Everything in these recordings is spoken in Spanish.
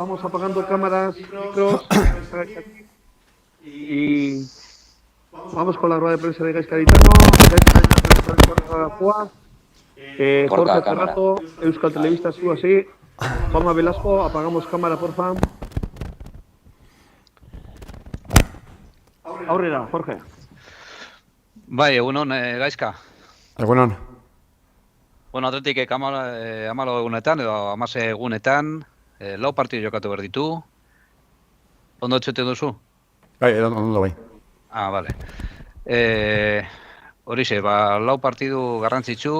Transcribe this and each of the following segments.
Vamos apagando cámaras, micros y vamos con la rueda de prensa de Gaizka Garitano, Gorka Jorge cámara. Cerrato, Euskal Telebista, tú así. Juanma Velasco, apagamos cámara, porfa. Aurrera, Jorge. Bai, egunon, gaizka. Egunon. Bueno, Atletik amalo egunetan, edo amase egunetan, lau partidu jokatu behar ditu. Ondo etxeten duzu? Bai, ondo bai. Vale. Horixe, lau partidu garrantzitsu,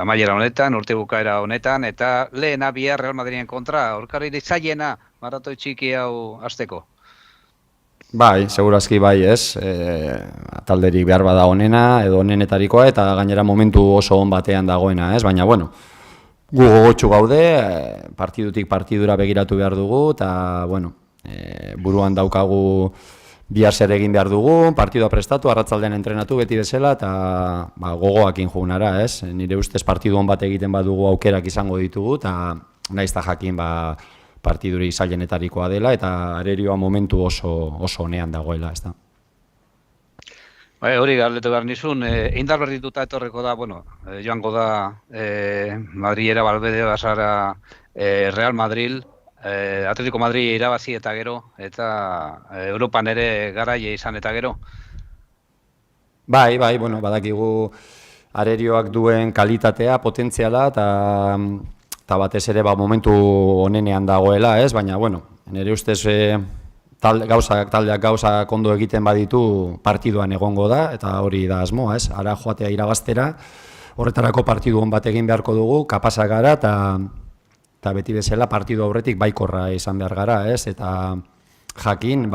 amaiera honetan, urte bukaera honetan, eta lehena bihar Real Madriden kontra, aurkari zaiena, maratoi txiki hau hasteko. Bai, segurazki bai, ez. Talderik behar bada onena, edo onenetarikoa, eta gainera momentu oso on batean dagoena, ez? Baina, bueno, gu gogotsu gaude, partidutik partidura begiratu behar dugu, eta, bueno, buruan daukagu bihar zer egin behar dugu, partidua prestatu, arratzaldean entrenatu beti bezala, eta gogoakin jugunara, ez? Nire ustez partidu on bat egiten badugu aukerak izango ditugu, eta nahiz ta jakin partiduri zailenetarikoa dela, eta arerioa momentu oso honean dagoela, ez da. Hori galdetu behar nizun, indar berdituta etorreko da, joango da Madrilera, Valverde, Basara, Real Madrid, Atletico Madrid irabazi eta gero, eta Europan ere garaile izan eta gero. Bai, bueno, badakigu arerioak duen kalitatea, potentziala, eta batez ere momentu onenean dagoela, ez? Baina, bueno, nire ustez taldeak gauzak ondo egiten baditu partiduan egongo da, eta hori da asmoa, ez? Ara joatea irabaztera, horretarako partidu on bat egin beharko dugu, kapazak gara, eta beti bezala partidu aurretik baikorra izan behar gara, ez? Eta jakin,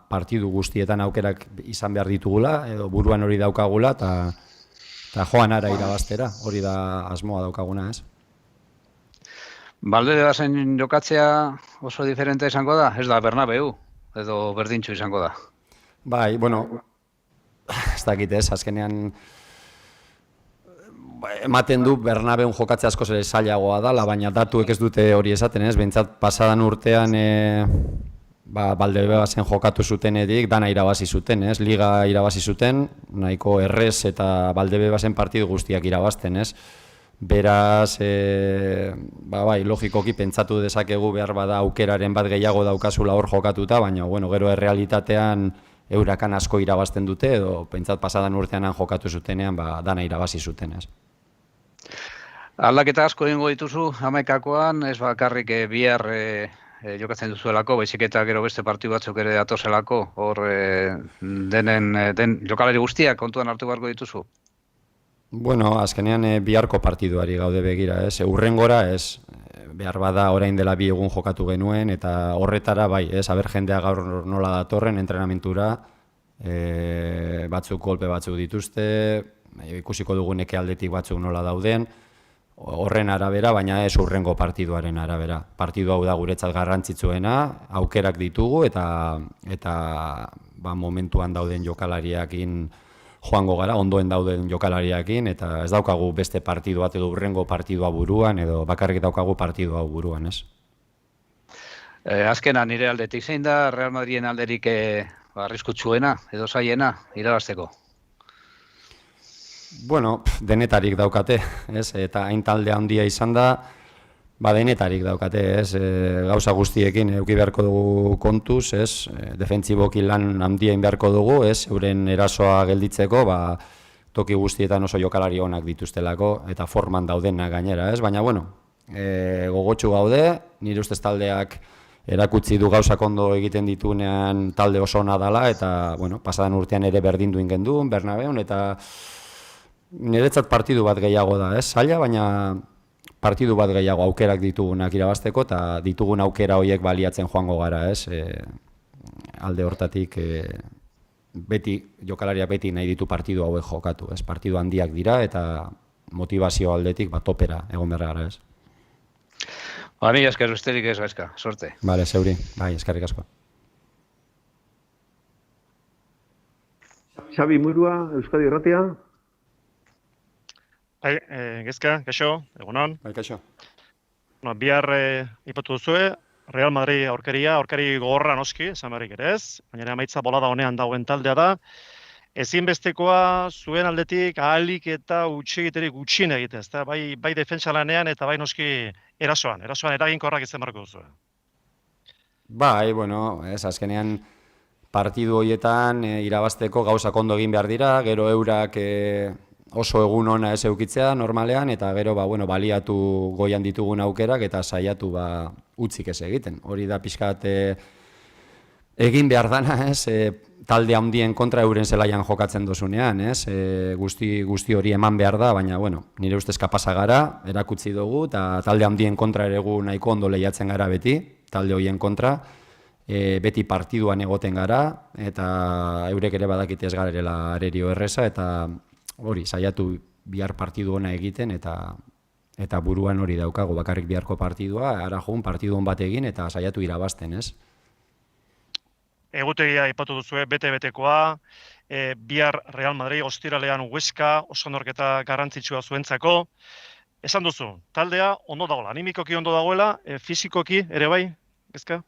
partidu guztietan aukerak izan behar ditugula, edo buruan hori daukagula, eta joan ara irabaztera, hori da asmoa daukaguna, ez? Valverde bazen jokatzea oso diferente izango da? Ez da Bernabeu, edo berdintxu izango da? Bai, bueno, ez dakit ez, azkenean ematen du Bernabeun jokatzea askoz ere zailagoa dela, baina datuek ez dute hori esaten ez, behintzat pasadan urtean Valdebebasen jokatu zutenetik dana irabazi zuten, ez? Liga irabazi zuten, nahiko errez eta Valdebebasen partidu guztiak irabazten, ez? Beraz, bai, logikoki pentsatu dezakegu behar bada aukeraren bat gehiago daukazula hor jokatuta, baina, bueno, gero errealitatean eurakan asko irabazten dute, edo pentsat pasadan urtean jokatu zutenean, dana irabazi zuten, ez? Aldaketa asko egingo dituzu, 11-koan, ez bakarrik bihar jokatzen duzuelako, baizik eta gero beste partidu batzuk ere datozelako, hor den jokalari guztiak kontuan hartu beharko dituzu? Bueno, azkenean biharko partiduari gaude begira, ez? Hurrengora, ez? Behar bada orain dela 2 egun jokatu genuen, eta horretara, bai, ez? Aber jendea gaur nola datorren entrenamentura, batzuk kolpe batzuk dituzte, ikusiko dugu neke aldetik batzuk nola dauden, horren arabera, baina ez hurrengo partiduaren arabera. Partidu hau da guretzat garrantzitsuena, aukerak ditugu, eta momentuan dauden jokalariakin joango gara, ondoen dauden jokalariakin, eta ez daukagu beste partidu bat edo hurrengo partidua buruan, edo bakarrik daukagu partidu hau buruan, ez? Azkena nire aldetik zein da Real Madriden alderik arriskutsuena edo zaiena irabazteko? Bueno, denetarik daukate, ez? Eta hain talde handia izan da, denetarik daukate, ez? Gauza guztiekin eduki beharko dugu kontuz, ez? Defentsiboki lan handia egin beharko dugu, ez? Euren erasoa gelditzeko, toki guztietan oso jokalari onak dituztelako, eta forman daudena gainera, ez? Baina, bueno, gogotsu gaude, nire ustez taldeak erakutsi du gauzak ondo egiten ditunean talde oso ona dela, eta, bueno, pasadan urtean ere berdindu ingen du, Bernabeun, eta niretzat partidu bat gehiago da, ez? Zaila, baina partidu bat gehiago aukerak ditugunak irabazteko, eta ditugun aukera horiek baliatzen joango gara, ez? Alde hortatik, jokalaria beti nahi ditu partidu hauek jokatu, ez? Partidu handiak dira, eta motivazio aldetik topera egon behar gara, ez? Mila esker besterik ez, Gaizka, sorte. Bale, zeuri, bai, eskerrik asko. Xabi Murua, Euskadi Irratia. Gaizka, kaixo, egunon. Bai, kaixo. Bueno, bihar ipatu duzue, Real Madrid aurkari gogorra noski, esan berrik ere ez, baina emaitza bolada honean dagoen taldea da. Ezinbestekoa zuen aldetik ahalik eta hutsegiterik gutxien egitea, ezta? Bai defentsa lanean eta bai noski erasoan eraginkorrak izan beharko duzue. Bai, bueno, azkenean partidu horietan irabazteko gauzak ondo egin behar dira, gero eurak oso egun ona ez eukitzea normalean, eta gero baliatu goian ditugun aukerak eta saiatu utzik ez egiten. Hori da pixkat egin behar dana, talde handien kontra euren zelaian jokatzen dozunean, guzti hori eman behar da, baina nire ustez kapasa gara, erakutsi dugu, eta talde handien kontra ere gu nahiko ondo lehiatzen gara beti, talde horien kontra, beti partiduan egoten gara, eta eurek ere badakite ez garela arerio erreza, eta hori, saiatu bihar partidu ona egiten, eta buruan hori daukagu bakarrik biharko partidua, ara joan partidu on bat egin, eta saiatu irabazten, ez? Egutegia ipatu duzue, bete-betekoa, bihar Real Madrid, ostiralean Huesca, oso norketa garrantzitsua zuentzako. Esan duzu, taldea ondo dagoela, animikoki ondo dagoela, fisikoki ere bai, ezka?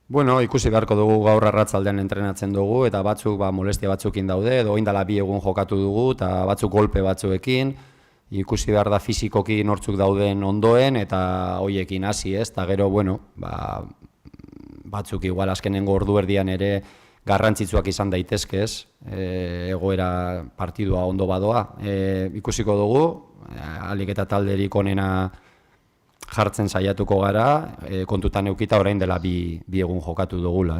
Bueno, ikusi beharko dugu gaur arratzaldean entrenatzen dugu, eta batzuk molestia batzukin daude, edo indala 2 egun jokatu dugu, eta batzuk golpe batzuekin, ikusi behar da fisikoki nortzuk dauden ondoen, eta hoiekin hasi ez, eta gero, batzuk igual azkenengo ordu erdian ere garrantzitsuak izan daitezkez, egoera partidua ondo badoa. Ikusiko dugu, ahalik eta talderik onena jartzen saiatuko gara, kontutan eukita orain dela 2 egun jokatu dugula.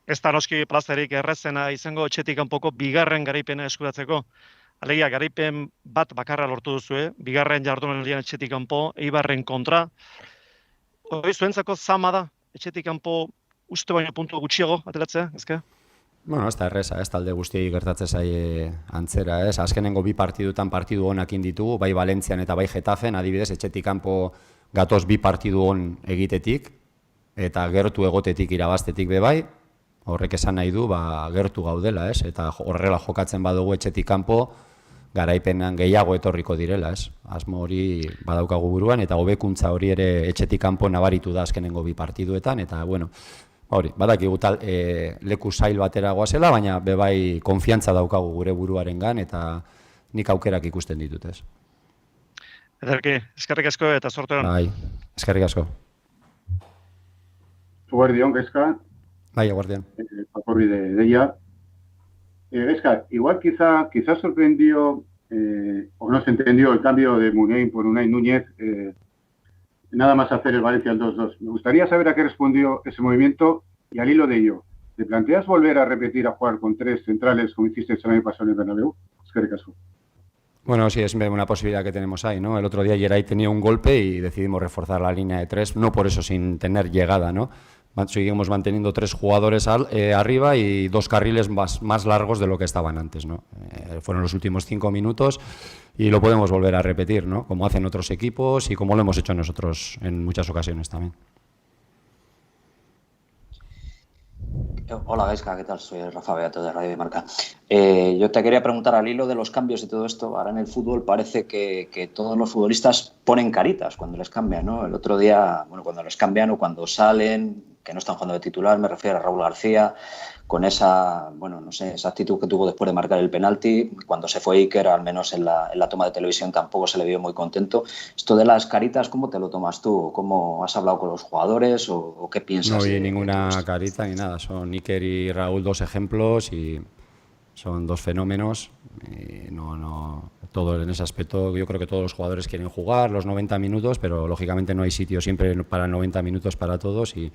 Ez da noski plazerik errezena izango etxetik kanpoko bigarren garaipena eskuratzeko. Alegia, garaipen bat bakarra lortu duzue, bigarren jardunaldian etxetik kanpo, Eibarren kontra. Hori zuentzako zama da, etxetik kanpo uste baino puntu gutxiago ateratzea, ezka? Bueno, ez da erreza, ez talde guztiei gertatzen zaie antzera, ez? Azkenengo 2 partidutan partidu onak ditugu, bai Valentzian eta bai Getafen, adibidez, etxetik kanpo gatoz 2 partidu on egitetik, eta gertu egotetik irabaztetik be bai, horrek esan nahi du, gertu gaudela, ez? Eta horrela jokatzen badugu etxetik kanpo, garaipenan gehiago etorriko direla, ez? Asmo hori badaukagu buruan, eta hobekuntza hori ere etxetik kanpo nabaritu da azkenengo 2 partiduetan, eta, hori, badakigu leku zail batera goazela, baina bebai konfiantza daukagu gure buruarengan, eta nik aukerak ikusten ditut, ez? Ederki, eskerrik asko eta sorte hon. Bai, eskerrik asko. Guardión, Gaizka. Bai, guardián. Pacorri de ella. Gaizka, igual quizá sorprendió o no se entendió el cambio de Muniain por Unai Núñez, nada más hacer el Valencia al 2-2. Me gustaría saber a qué respondió ese movimiento y al hilo de ello, ¿te planteas volver a repetir a jugar con 3 centrales como hiciste el año pasado en el Bernabéu? Eskerrik asko. Bueno, sí, es una posibilidad que tenemos ahí, ¿no? El otro día Geray tenía un golpe y decidimos reforzar la línea de 3, no por eso sin tener llegada, ¿no? Seguimos manteniendo 3 jugadores arriba y 2 carriles más largos de lo que estaban antes, ¿no? Fueron los últimos 5 minutos y lo podemos volver a repetir, ¿no? Como hacen otros equipos y como lo hemos hecho nosotros en muchas ocasiones también. Hola Gaizka, ¿qué tal? Soy Rafa Beato de Radio Marca. Yo te quería preguntar al hilo de los cambios y todo esto. Ahora en el fútbol parece que todos los futbolistas ponen caritas cuando les cambian, ¿no? El otro día, cuando les cambian o cuando salen, que no están jugando de titular, me refiero a Raúl García, con esa, esa actitud que tuvo después de marcar el penalti. Cuando se fue Iker, al menos en la toma de televisión, tampoco se le vio muy contento. Esto de las caritas, ¿cómo te lo tomas tú? ¿Cómo has hablado con los jugadores o qué piensas? No vi ninguna carita ni nada. Son Iker y Raúl 2 ejemplos y son 2 fenómenos. Y todo en ese aspecto, yo creo que todos los jugadores quieren jugar los 90 minutos, pero lógicamente no hay sitio siempre para 90 minutos para todos y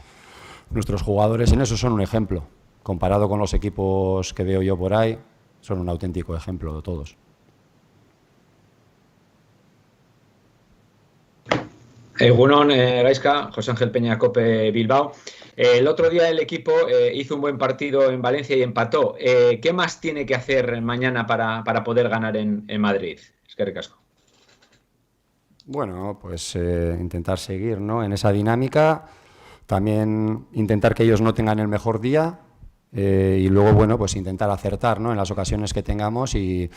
nuestros jugadores en eso son un ejemplo. Comparado con los equipos que veo yo por ahí, son un auténtico ejemplo de todos. Egunon, Gaizka, José Ángel Peña, COPE Bilbao. El otro día el equipo hizo un buen partido en Valencia y empató. ¿Qué más tiene que hacer mañana para poder ganar en Madrid? Eskerrik asko. Bueno, pues intentar seguir, ¿no?, en esa dinámica. También intentar que ellos no tengan el mejor día y luego, pues intentar acertar, ¿no?, en las ocasiones que tengamos y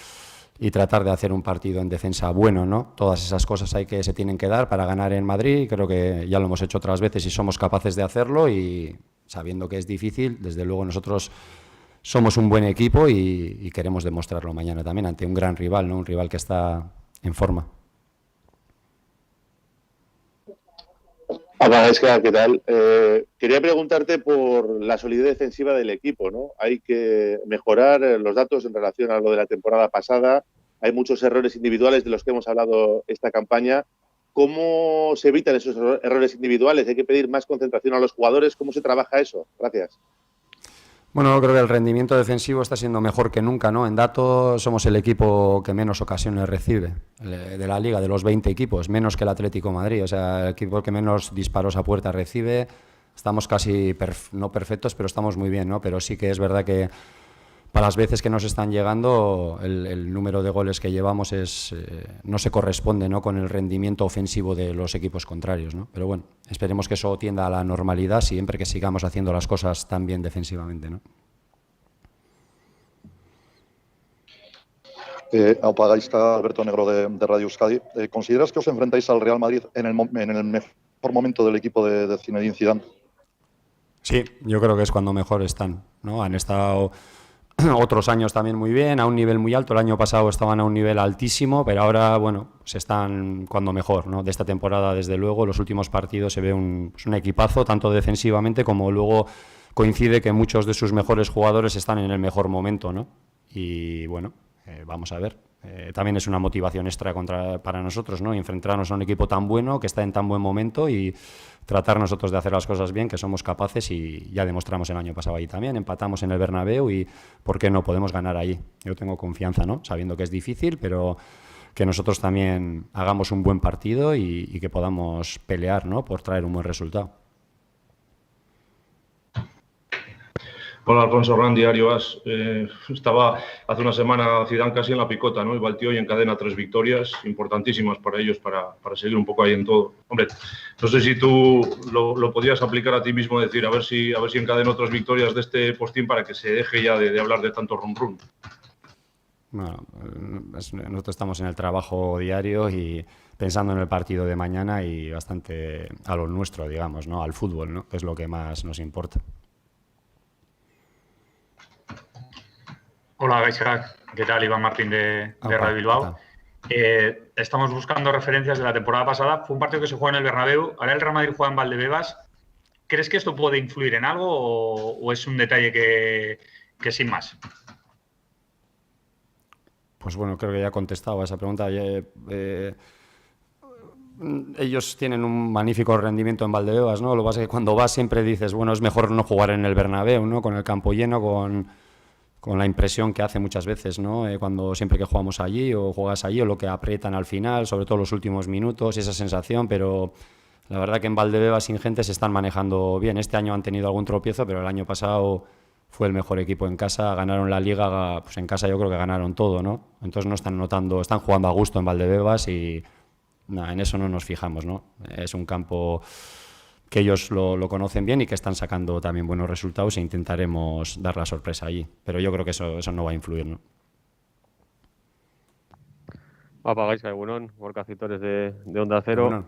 y tratar de hacer un partido en defensa bueno, ¿no? Todas esas cosas se tienen que dar para ganar en Madrid. Creo que ya lo hemos hecho otras veces y somos capaces de hacerlo, y sabiendo que es difícil, desde luego nosotros somos un buen equipo y queremos demostrarlo mañana también ante un gran rival, ¿no? Un rival que está en forma. Hola, Gaisca, ¿qué tal? Quería preguntarte por la solidez defensiva del equipo, ¿no? Hay que mejorar los datos en relación a lo de la temporada pasada. Hay muchos errores individuales de los que hemos hablado esta campaña. ¿Cómo se evitan esos errores individuales? ¿Hay que pedir más concentración a los jugadores? ¿Cómo se trabaja eso? Gracias. Bueno, creo que el rendimiento defensivo está siendo mejor que nunca, ¿no? En datos somos el equipo que menos ocasiones recibe de la Liga, de los 20 equipos, menos que el Atlético de Madrid. O sea, el equipo que menos disparos a puerta recibe. Estamos casi, no perfectos, pero estamos muy bien, ¿no? Pero sí que es verdad que para las veces que nos están llegando, el número de goles que llevamos no se corresponde, ¿no?, con el rendimiento ofensivo de los equipos contrarios, ¿no? Pero bueno, esperemos que eso tienda a la normalidad siempre que sigamos haciendo las cosas tan bien defensivamente, ¿no? Aupa Gaisca, Alberto Negro de Radio Euskadi. ¿Consideras que os enfrentáis al Real Madrid en el mejor momento del equipo de Zinedine Zidane? Sí, yo creo que es cuando mejor están, ¿no? Han estado otros años también muy bien, a un nivel muy alto. El año pasado estaban a un nivel altísimo, pero ahora, bueno, se están cuando mejor, ¿no? De esta temporada, desde luego, los últimos partidos se ve un equipazo, tanto defensivamente como luego coincide que muchos de sus mejores jugadores están en el mejor momento, ¿no? Y bueno, vamos a ver. También es una motivación extra para nosotros, ¿no? Enfrentarnos a un equipo tan bueno, que está en tan buen momento, y tratar nosotros de hacer las cosas bien, que somos capaces, y ya demostramos el año pasado ahí también. Empatamos en el Bernabéu y ¿por qué no podemos ganar ahí? Yo tengo confianza, ¿no? Sabiendo que es difícil, pero que nosotros también hagamos un buen partido y que podamos pelear, ¿no?, por traer un buen resultado. Hola, Alfonso Ran, Diario As. Estaba hace una semana Zidane casi en la picota, ¿no? Y va el tío y encadena 3 victorias importantísimas para ellos, para seguir un poco ahí en todo. Hombre, no sé si tú lo podías aplicar a ti mismo, decir, a ver si encadeno otras victorias de este postín para que se deje ya de hablar de tanto rum. Bueno, nosotros estamos en el trabajo diario y pensando en el partido de mañana y bastante a lo nuestro, digamos, ¿no? Al fútbol, ¿no?, que es lo que más nos importa. Hola, Gaisca, ¿qué tal? Iván Martín de Radio Bilbao. Estamos buscando referencias de la temporada pasada. Fue un partido que se jugó en el Bernabéu. Ahora el Real Madrid juega en Valdebebas. ¿Crees que esto puede influir en algo o es un detalle que sin más? Pues bueno, creo que ya he contestado a esa pregunta. Ellos tienen un magnífico rendimiento en Valdebebas, ¿no? Lo que pasa es que cuando vas siempre dices, bueno, es mejor no jugar en el Bernabéu, ¿no?, con el campo lleno, con la impresión que hace muchas veces, ¿no? Siempre que jugamos allí o juegas allí, o lo que aprietan al final, sobre todo los últimos minutos, esa sensación, pero la verdad que en Valdebebas sin gente se están manejando bien. Este año han tenido algún tropiezo, pero el año pasado fue el mejor equipo en casa, ganaron la Liga, pues en casa yo creo que ganaron todo, ¿no? Entonces no están notando, están jugando a gusto en Valdebebas y en eso no nos fijamos, ¿no? Es un campo que ellos lo conocen bien y que están sacando también buenos resultados, e intentaremos dar la sorpresa allí. Pero yo creo que eso no va a influir, ¿no? Gaisca, Egunon, Gorka Citores de Onda Cero.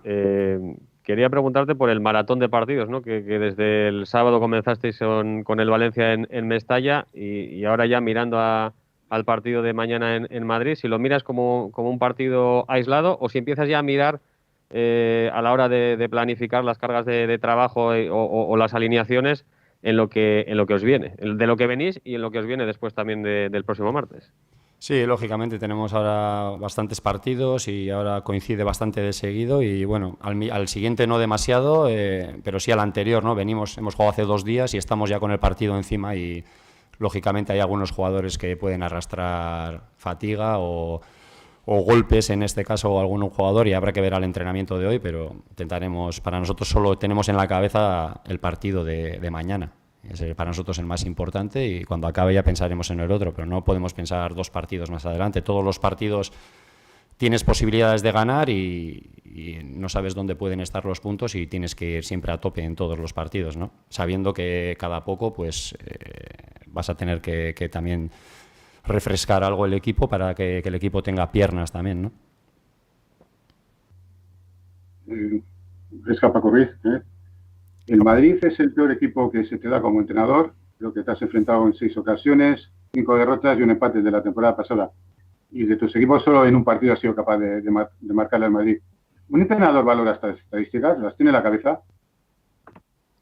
Quería preguntarte por el maratón de partidos, ¿no?, que desde el sábado comenzasteis con el Valencia en Mestalla y ahora ya mirando al partido de mañana en Madrid, si lo miras como un partido aislado o si empiezas ya a mirar a la hora de planificar las cargas de trabajo o las alineaciones en lo que os viene, de lo que venís y en lo que os viene después también del próximo martes. Sí, lógicamente tenemos ahora bastantes partidos y ahora coincide bastante de seguido y bueno, al siguiente no demasiado, pero sí al anterior, ¿no? Hemos jugado hace 2 días y estamos ya con el partido encima y lógicamente hay algunos jugadores que pueden arrastrar fatiga o golpes en este caso o algún jugador y habrá que ver al entrenamiento de hoy, pero intentaremos, para nosotros solo tenemos en la cabeza el partido de mañana. Es para nosotros el más importante y cuando acabe ya pensaremos en el otro, pero no podemos pensar 2 partidos más adelante. Todos los partidos tienes posibilidades de ganar y no sabes dónde pueden estar los puntos y tienes que ir siempre a tope en todos los partidos, ¿no? Sabiendo que cada poco pues vas a tener que también refrescar algo el equipo para que el equipo tenga piernas también, ¿no? Escapa correr, ¿eh? El Madrid es el peor equipo que se te da como entrenador. Creo que te has enfrentado en 6 ocasiones, 5 derrotas y un empate de la temporada pasada. Y de tus equipos solo en un partido has sido capaz de marcarle al Madrid. ¿Un entrenador valora estas estadísticas? ¿Las tiene en la cabeza?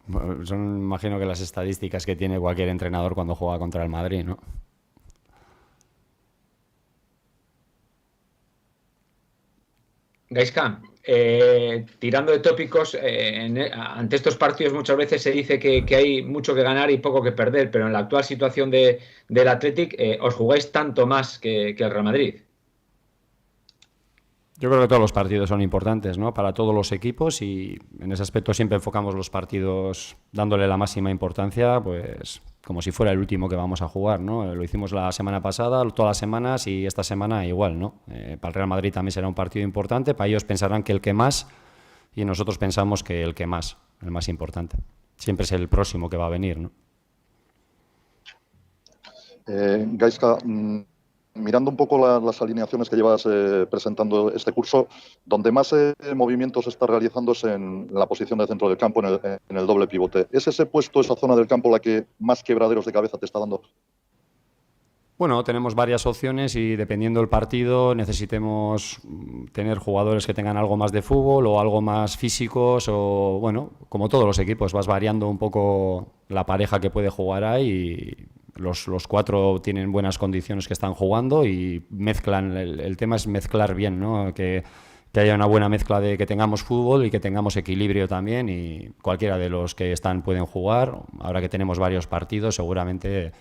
Bueno, son, imagino que las estadísticas que tiene cualquier entrenador cuando juega contra el Madrid, ¿no? Gaizka, tirando de tópicos, ante estos partidos muchas veces se dice que hay mucho que ganar y poco que perder, pero en la actual situación del Athletic, ¿os jugáis tanto más que el Real Madrid? Yo creo que todos los partidos son importantes, ¿no? Para todos los equipos, y en ese aspecto siempre enfocamos los partidos dándole la máxima importancia, pues como si fuera el último que vamos a jugar, ¿no? Lo hicimos la semana pasada, todas las semanas, y esta semana igual, ¿no? Para el Real Madrid también será un partido importante, para ellos pensarán que el que más, y nosotros pensamos que el que más, el más importante. Siempre es el próximo que va a venir, ¿no? Gaizka, mirando un poco las alineaciones que llevas presentando este curso, donde más movimientos se está realizando es en la posición de centro del campo, en el doble pivote. ¿Es ese puesto, esa zona del campo, la que más quebraderos de cabeza te está dando? Bueno, tenemos varias opciones y dependiendo del partido necesitemos tener jugadores que tengan algo más de fútbol o algo más físicos, o bueno, como todos los equipos, vas variando un poco la pareja que puede jugar ahí, y los 4 tienen buenas condiciones que están jugando y mezclan. El tema es mezclar bien, ¿no? Que haya una buena mezcla de que tengamos fútbol y que tengamos equilibrio también, y cualquiera de los que están pueden jugar. Ahora que tenemos varios partidos, seguramente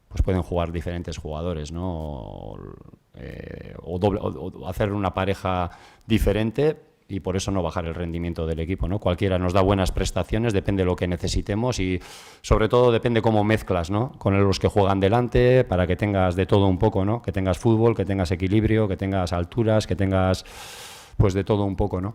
pues pueden jugar diferentes jugadores, ¿no? O hacer una pareja diferente, y por eso no bajar el rendimiento del equipo, ¿no? Cualquiera nos da buenas prestaciones, depende de lo que necesitemos, y sobre todo depende cómo mezclas, ¿no? Con los que juegan delante, para que tengas de todo un poco, ¿no? Que tengas fútbol, que tengas equilibrio, que tengas alturas, que tengas pues de todo un poco, ¿no?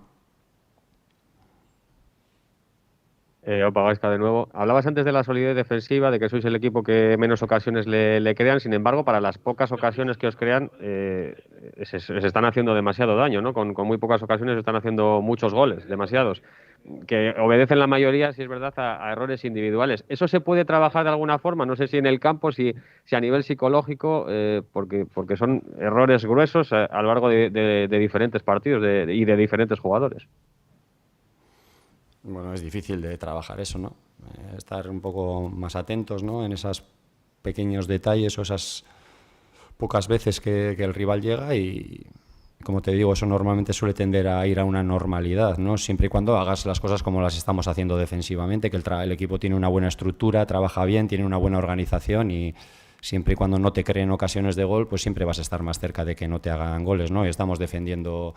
Opa, Gaizka, de nuevo. Hablabas antes de la solidez defensiva, de que sois el equipo que menos ocasiones le crean. Sin embargo, para las pocas ocasiones que os crean, se están haciendo demasiado daño, ¿no? Con muy pocas ocasiones se están haciendo muchos goles, demasiados, que obedecen la mayoría, si es verdad, a errores individuales. ¿Eso se puede trabajar de alguna forma? No sé si en el campo, si a nivel psicológico, porque son errores gruesos a lo largo de diferentes partidos y de diferentes jugadores. Bueno, es difícil de trabajar eso, ¿no? Estar un poco más atentos, ¿no? En esos pequeños detalles o esas pocas veces que el rival llega, y como te digo, eso normalmente suele tender a ir a una normalidad, ¿no? Siempre y cuando hagas las cosas como las estamos haciendo defensivamente, que el equipo tiene una buena estructura, trabaja bien, tiene una buena organización, y siempre y cuando no te creen ocasiones de gol, pues siempre vas a estar más cerca de que no te hagan goles, ¿no? Y estamos defendiendo,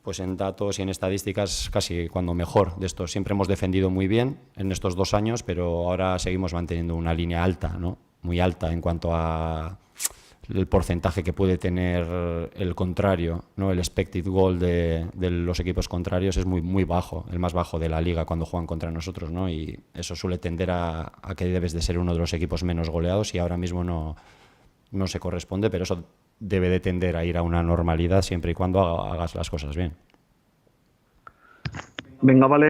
pues en datos y en estadísticas, casi cuando mejor de esto. Siempre hemos defendido muy bien en estos 2 años, pero ahora seguimos manteniendo una línea alta, ¿no? Muy alta en cuanto a el porcentaje que puede tener el contrario, ¿no? El expected goal de los equipos contrarios es muy, muy bajo, el más bajo de la liga cuando juegan contra nosotros, ¿no? Y eso suele tender a que debes de ser uno de los equipos menos goleados, y ahora mismo no se corresponde, pero eso debe de tender a ir a una normalidad siempre y cuando hagas las cosas bien. Venga, vale.